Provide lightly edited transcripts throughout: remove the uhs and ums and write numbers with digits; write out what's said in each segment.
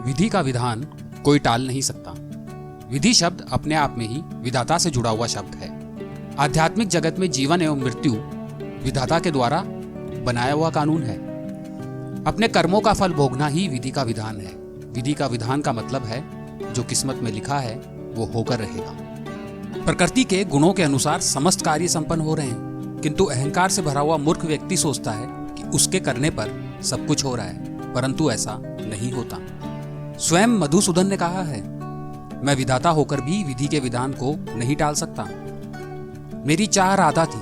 विधि का विधान कोई टाल नहीं सकता। विधि शब्द अपने आप में ही विधाता से जुड़ा हुआ शब्द है। आध्यात्मिक जगत में जीवन एवं मृत्यु विधाता के द्वारा बनाया हुआ कानून है। अपने कर्मों का फल भोगना ही विधि का विधान है। विधि का विधान का मतलब है जो किस्मत में लिखा है वो होकर रहेगा। प्रकृति के गुणों के अनुसार समस्त कार्य संपन्न हो रहे हैं, किंतु अहंकार से भरा हुआ मूर्ख व्यक्ति सोचता है कि उसके करने पर सब कुछ हो रहा है, परंतु ऐसा नहीं होता। स्वयं मधुसूदन ने कहा है, मैं विधाता होकर भी विधि के विधान को नहीं टाल सकता। मेरी चाह राधा थी,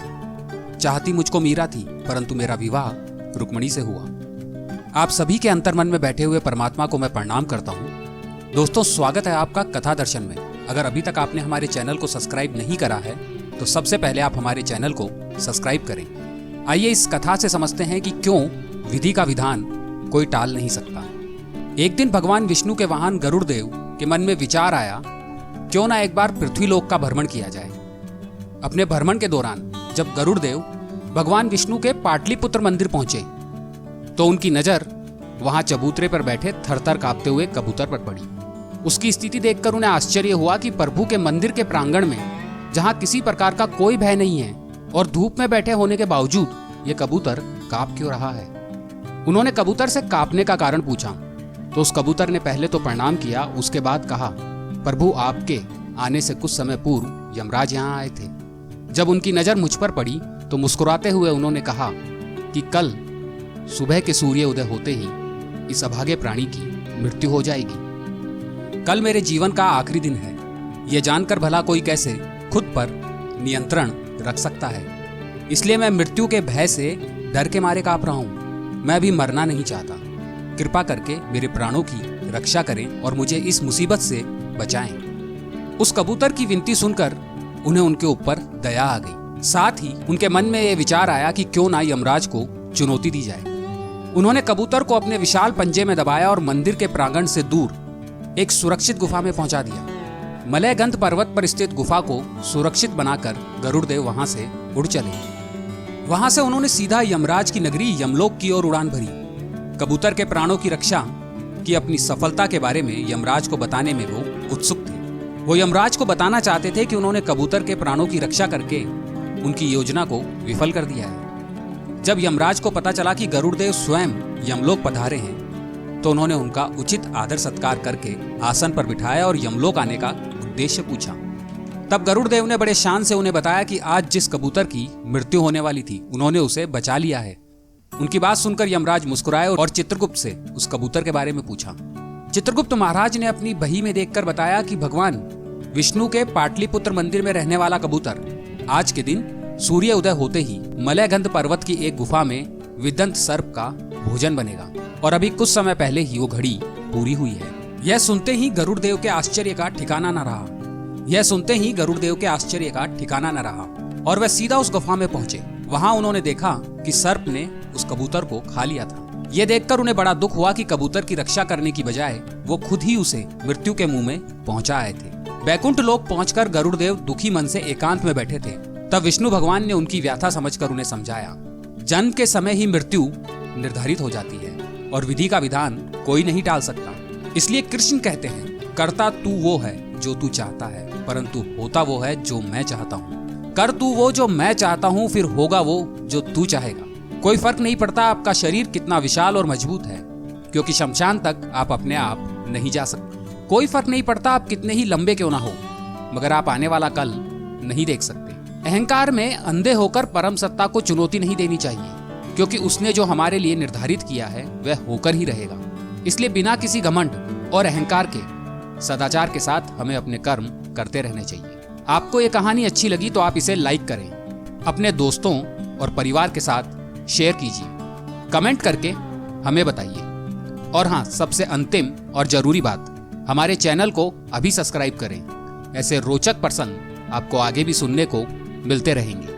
चाहती मुझको मीरा थी, परंतु मेरा विवाह रुक्मणी से हुआ। आप सभी के अंतर्मन में बैठे हुए परमात्मा को मैं प्रणाम करता हूँ। दोस्तों, स्वागत है आपका कथा दर्शन में। अगर अभी तक आपने हमारे चैनल को सब्सक्राइब नहीं करा है तो सबसे पहले आप हमारे चैनल को सब्सक्राइब करें। आइए इस कथा से समझते हैं कि क्यों विधि का विधान कोई टाल नहीं सकता। एक दिन भगवान विष्णु के वाहन गरुड़ देव के मन में विचार आया, क्यों ना एक बार पृथ्वीलोक का भ्रमण किया जाए। अपने भ्रमण के दौरान जब गरुड़ देव भगवान विष्णु के पाटलिपुत्र मंदिर पहुंचे तो उनकी नजर वहां चबूतरे पर बैठे थरथर कांपते हुए कबूतर पर पड़ी। उसकी स्थिति देखकर उन्हें आश्चर्य हुआ कि प्रभु के मंदिर के प्रांगण में जहां किसी प्रकार का कोई भय नहीं है और धूप में बैठे होने के बावजूद ये कबूतर कांप क्यों रहा है। उन्होंने कबूतर से कांपने का कारण पूछा तो उस कबूतर ने पहले तो प्रणाम किया, उसके बाद कहा, प्रभु आपके आने से कुछ समय पूर्व यमराज यहाँ आए थे। जब उनकी नजर मुझ पर पड़ी तो मुस्कुराते हुए उन्होंने कहा कि कल सुबह के सूर्य उदय होते ही इस अभागे प्राणी की मृत्यु हो जाएगी। कल मेरे जीवन का आखिरी दिन है। ये जानकर भला कोई कैसे खुद पर नियंत्रण रख सकता है। इसलिए मैं मृत्यु के भय से डर के मारे कांप रहा हूं। मैं अभी मरना नहीं चाहता। कृपा करके मेरे प्राणों की रक्षा करें और मुझे इस मुसीबत से बचाएं। उस कबूतर की विनती सुनकर उन्हें उनके ऊपर दया आ गई। साथ ही उनके मन में यह विचार आया कि क्यों ना यमराज को चुनौती दी जाए। उन्होंने कबूतर को अपने विशाल पंजे में दबाया और मंदिर के प्रांगण से दूर एक सुरक्षित गुफा में पहुंचा दिया। मलयगंध पर्वत पर स्थित गुफा को सुरक्षित बनाकर गरुड़ देव वहां से उड़ चले। वहां से उन्होंने सीधा यमराज की नगरी यमलोक की ओर उड़ान भरी। कबूतर के प्राणों की रक्षा की अपनी सफलता के बारे में यमराज को बताने में वो उत्सुक थे। वो यमराज को बताना चाहते थे कि उन्होंने कबूतर के प्राणों की रक्षा करके उनकी योजना को विफल कर दिया है। जब यमराज को पता चला कि गरुड़ देव स्वयं यमलोक पधारे हैं तो उन्होंने उनका उचित आदर सत्कार करके आसन पर बिठाया और यमलोक आने का उद्देश्य पूछा। तब गरुड़ देव ने बड़े शान से उन्हें बताया कि आज जिस कबूतर की मृत्यु होने वाली थी उन्होंने उसे बचा लिया है। उनकी बात सुनकर यमराज मुस्कुराए और चित्रगुप्त से उस कबूतर के बारे में पूछा। चित्रगुप्त महाराज ने अपनी बही में देखकर बताया कि भगवान विष्णु के पाटलिपुत्र मंदिर में रहने वाला कबूतर आज के दिन सूर्य उदय होते ही मलयगंध पर्वत की एक गुफा में विदंत सर्प का भोजन बनेगा और अभी कुछ समय पहले ही वो घड़ी पूरी हुई है। यह सुनते ही गरुड़ देव के आश्चर्य का ठिकाना न रहा और वह सीधा उस गुफा में पहुंचे। वहां उन्होंने देखा कि सर्प ने उस कबूतर को खा लिया था। यह देखकर उन्हें बड़ा दुख हुआ कि कबूतर की रक्षा करने की बजाय वो खुद ही उसे मृत्यु के मुंह में पहुंचा आए थे। बैकुंठ लोक पहुंचकर गरुड़ देव दुखी मन से एकांत में बैठे थे। तब विष्णु भगवान ने उनकी व्यथा समझकर उन्हें समझाया, जन्म के समय ही मृत्यु निर्धारित हो जाती है और विधि का विधान कोई नहीं टाल सकता। इसलिए कृष्ण कहते हैं, करता तू वो है जो तू चाहता है, परंतु होता वो है जो मैं चाहता हूँ। कर तू वो जो मैं चाहता हूँ, फिर होगा वो जो तू चाहेगा। कोई फर्क नहीं पड़ता आपका शरीर कितना विशाल और मजबूत है, क्योंकि शमशान तक आप अपने आप नहीं जा सकते। कोई फर्क नहीं पड़ता आप कितने ही लंबे क्यों ना हो, मगर आप आने वाला कल नहीं देख सकते। अहंकार में अंधे होकर परम सत्ता को चुनौती नहीं देनी चाहिए, क्योंकि उसने जो हमारे लिए निर्धारित किया है वह होकर ही रहेगा। इसलिए बिना किसी घमंड और अहंकार के सदाचार के साथ हमें अपने कर्म करते रहने चाहिए। आपको ये कहानी अच्छी लगी तो आप इसे लाइक करें, अपने दोस्तों और परिवार के साथ शेयर कीजिए, कमेंट करके हमें बताइए। और हाँ, सबसे अंतिम और जरूरी बात, हमारे चैनल को अभी सब्सक्राइब करें। ऐसे रोचक प्रसंग आपको आगे भी सुनने को मिलते रहेंगे।